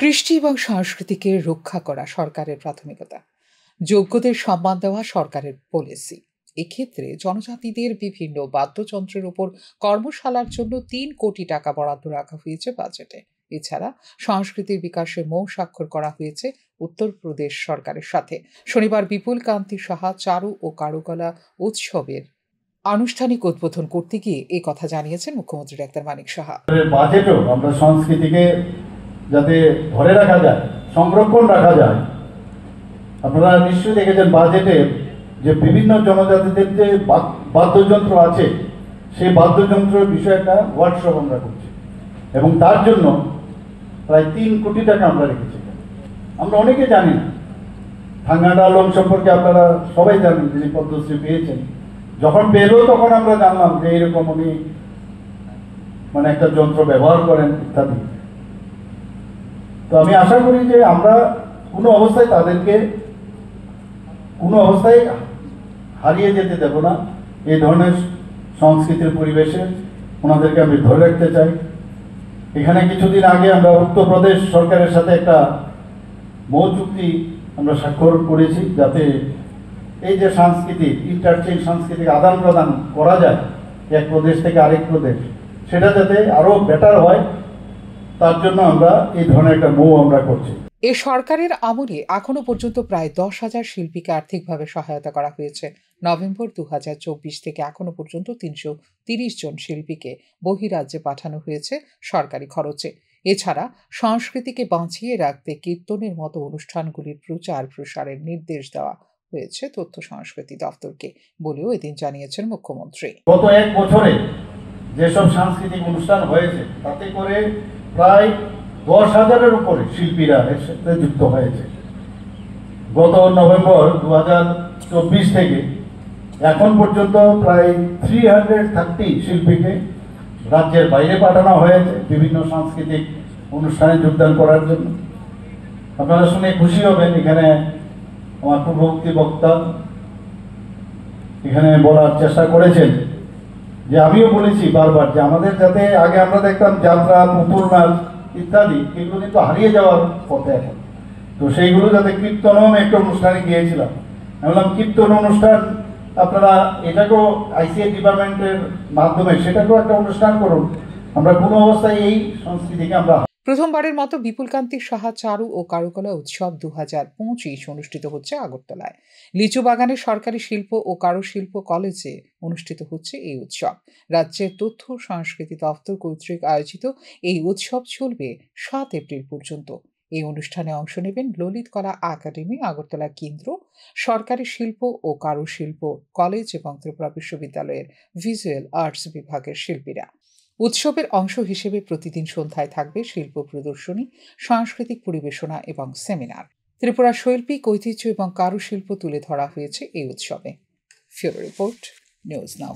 কৃষ্টি এবং সংস্কৃতিকে রক্ষা করা সরকারের প্রাথমিকতা, যোগ্যদের সম্মান দেওয়া সরকারের পলিসি। এক্ষেত্রে জনজাতিদের বিভিন্ন বাদ্যযন্ত্রের উপর কর্মশালার জন্য ৩ কোটি টাকা বরাদ্দ রাখা হয়েছে বাজেটে। এছাড়া সংস্কৃতির বিকাশে মৌ স্বাক্ষর করা হয়েছে উত্তরপ্রদেশ সরকারের সাথে। শনিবার বিপুল কান্তি সাহা চারু ও কারুকলা উৎসবের আনুষ্ঠানিক উদ্বোধন করতে গিয়ে এই কথা জানিয়েছেন মুখ্যমন্ত্রী ডাক্তার মানিক সাহা। বাজেটও আমরা সংস্কৃতিকে যাতে ধরে রাখা যায়, সংরক্ষণ রাখা যায়। আপনারা নিশ্চয়ই দেখেছেন বাজেটে যে বিভিন্ন জনজাতিদের যে বাদ্যযন্ত্র আছে, সেই বাদ্যযন্ত্রের বিষয়ে একটা ওয়ার্কশপ আমরা করছি এবং তার জন্য প্রায় ৩ কোটি টাকা আমরা রেখেছি। আমরা অনেকে জানি না, ঠাঙ্গাটা আলম সম্পর্কে আপনারা সবাই জানেন, যিনি পদ্মশ্রী পেয়েছেন। যখন পেল তখন আমরা জানলাম যে এইরকম উনি একটা যন্ত্র ব্যবহার করেন ইত্যাদি। তো আমি আশা করি যে আমরা কোনো অবস্থায় তাদেরকে হারিয়ে যেতে দেব না। এই ধরনের সংস্কৃতির পরিবেশে ওনাদেরকে আমি ধরে রাখতে চাই। এখানে কিছুদিন আগে আমরা উত্তরপ্রদেশ সরকারের সাথে একটা মৌ চুক্তি আমরা স্বাক্ষর করেছি, যাতে এই যে সাংস্কৃতিক আদান প্রদান করা যায় এক প্রদেশ থেকে আরেক প্রদেশ, সেটা যাতে আরো বেটার হয়, তার জন্য আমরা এই ধরনের একটা মৌ আমরা করছি। এ সরকারের আমলে এখনো পর্যন্ত প্রায় 10,000 শিল্পীকে আর্থিকভাবে সহায়তা করা হয়েছে। নভেম্বর 2024 থেকে এখনো পর্যন্ত 330 জন শিল্পীকে বহিরাজ্যে পাঠানো হয়েছে সরকারি খরচে। এছাড়া সংস্কৃতিকে বাঁচিয়ে রাখতে কীর্তনের মতো অনুষ্ঠানগুলির প্রচার প্রসারের নির্দেশ দেওয়া হয়েছে তথ্য সংস্কৃতি দপ্তরকে বলেও এদিন জানিয়েছেন মুখ্যমন্ত্রী। গত 1 বছরে যেসব সাংস্কৃতিক অনুষ্ঠান হয়েছে তাতে করে প্রায় 10,000-এর উপরে শিল্পীরা এর সাথে যুক্ত হয়েছে। গত নভেম্বর 2024 থেকে এখন পর্যন্ত প্রায় 330 শিল্পীকে রাজ্যের বাইরে পাঠানো হয়েছে বিভিন্ন সাংস্কৃতিক অনুষ্ঠানে যোগদান করার জন্য। আপনারা শুনে খুশি হবেন, এখানে আমার পূর্ববর্তী বক্তা এখানে বলার চেষ্টা করেছেন যে আমিও বলেছি বারবার যে আমাদের যাতে আগে আমরা দেখতাম যাত্রা, পুতুল নাচ ইত্যাদি, এগুলো কিন্তু হারিয়ে যাওয়ার পথে এখন। তো সেইগুলো যাতে কীর্তনও একটা অনুষ্ঠানে গিয়েছিলাম, আমি বললাম কীর্তন অনুষ্ঠান আপনারা এটাকেও আইসিএ ডিপার্টমেন্টের মাধ্যমে সেটাকেও একটা অনুষ্ঠান করুন। আমরা কোনো অবস্থায় এই সংস্কৃতিকে আমরা প্রথমবারের মতো বিপুল কান্তি সাহা চারু ও কারুকলা উৎসব 2025 অনুষ্ঠিত হচ্ছে আগরতলায়। লিচু বাগানের সরকারি শিল্প ও কারুশিল্প কলেজে অনুষ্ঠিত হচ্ছে এই উৎসব। রাজ্যের তথ্য সংস্কৃতি দপ্তর কর্তৃক আয়োজিত এই উৎসব চলবে 7 এপ্রিল পর্যন্ত। এই অনুষ্ঠানে অংশ নেবেন ললিত কলা একাডেমি, আগরতলা কেন্দ্র, সরকারি শিল্প ও কারুশিল্প কলেজ এবং ত্রিপুরা বিশ্ববিদ্যালয়ের ভিজুয়াল আর্টস বিভাগের শিল্পীরা। উৎসবের অংশ হিসেবে প্রতিদিন সন্ধ্যায় থাকবে শিল্প প্রদর্শনী, সাংস্কৃতিক পরিবেশনা এবং সেমিনার। ত্রিপুরা শৈল্পিক ঐতিহ্য এবং কারুশিল্প তুলে ধরা হয়েছে এই উৎসবে। ফিউরো রিপোর্ট, নিউজ নাও।